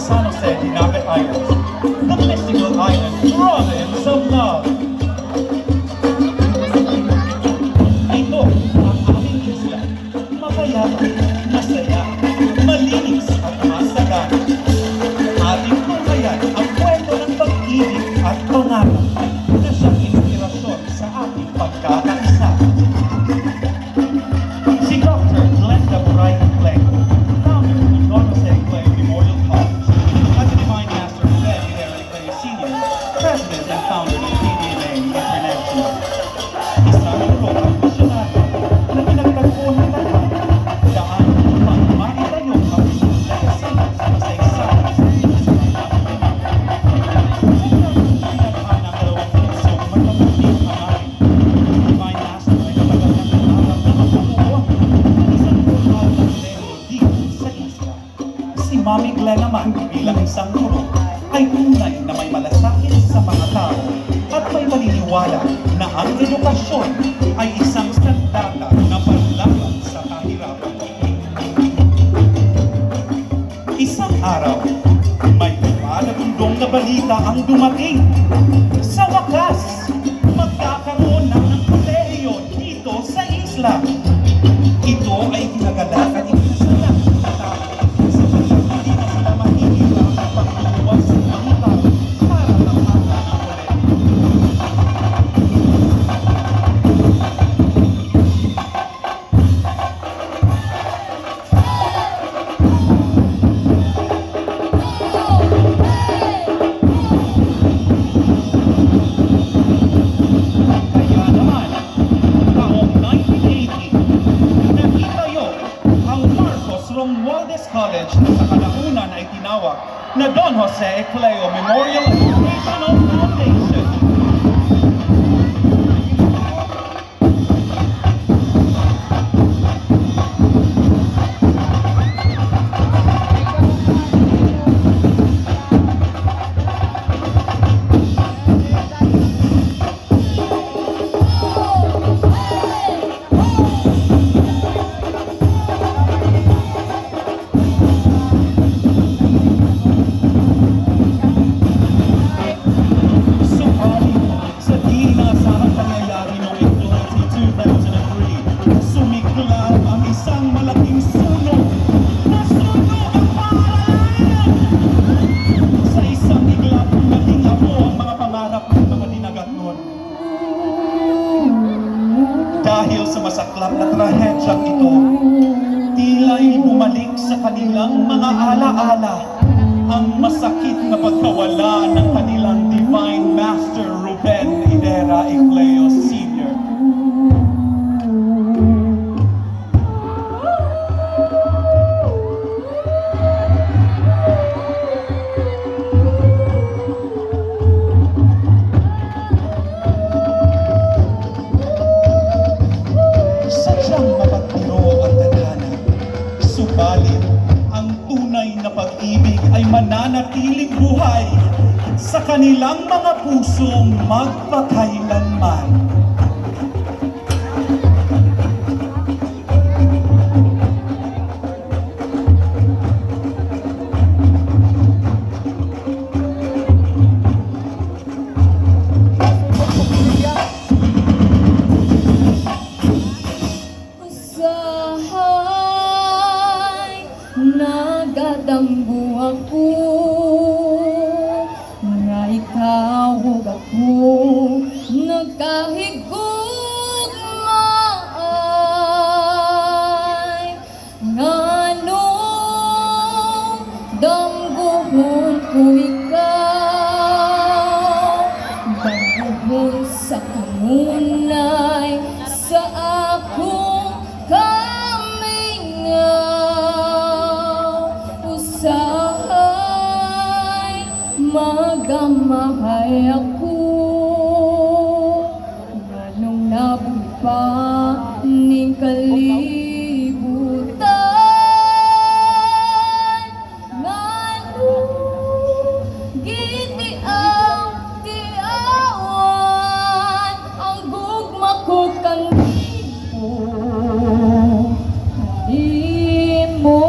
San Jose, Dinagat Islands, the mystical island province of love. Ito ang aming isla, mapayapa, masaya, malinis at masagana. Ating tunghayan ang kwento ng pag-ibig at pangarap na siyang inspirasyon sa ating pagkakaisa. Si Dr. Glenda Bright Cleo, founder ng Don Jose Cleo Memorial College, at si Divine Master Ruben Idera Cleo Sr., President and founder ng PDMA International. Isang lokal misyonaryo na pinagtagpuan ng lahat daan upang maitayo ang isang legacy sa kasaysayan sa pinaghaan ng dalawang punsong magmamating hangarin. Divine Master ay nabagal ng pangarap na magbubuo ng isang lokal na kolehiyo dito sa isla. Si Mami Glenn naman bilang isang guro ay tunay na may malasakit sa mga tao at may paniniwala na ang edukasyon ay isang sandata na panlaban sa kahirapan. Isang araw, may lumalabindong na balita ang dumating. Sa wakas, magkakaroon na ng kolehiyo dito sa isla. Ito ay ginagalang at ikinasala ng tao sa hindi na sila mahihirap ang pagbubuwas ng tao para tahanan ng kolehiyo. Kaya naman, taong 1980, nakitayo ang Marcos Romualdez College na sa kalaunan ay tinawag na Don Jose Cleo Memorial Educational Foundation. Subalit, sa di inaasahang pangyayari noong April 2003, sumiklab ang isang malaking sunog. Nasunog ang paaralan! Sa isang iglap, naging abo ang mga pangarap ng mga dinagat noon. Dahil sa masaklap na trahedyang ito, tila'y bumalik sa kanilang mga alaala ang masakit na pagkawala ng kanilang Divine Master Ruben Idera Cleo Sr. Sadyang mapagpiro ang tadhana, subalit ang tunay na pag-ibig ay mananatiling buhay sa kanilang mga pusong magpakailanman. Usahay nagadambu ako nga ikaw ug ako nagkahigugmaay nganong damguhon ko ikaw damguhon sa kanunay sa akong kamingaw usahay magamahay ako nganong nabuhi pa ning kalibutan nganong gitiaw tiawan ang gugma ko kanimo di mo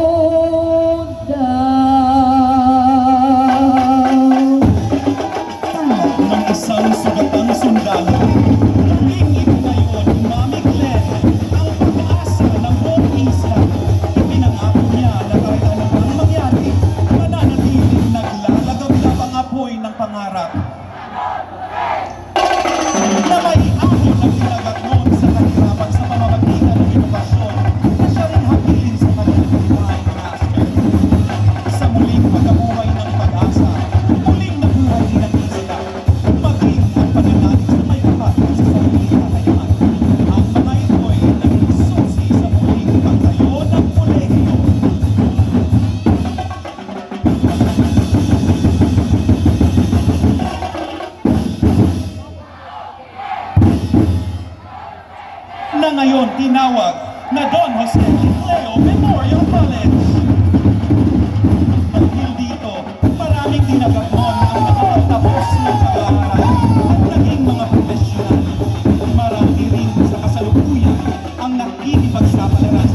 pagsapalaran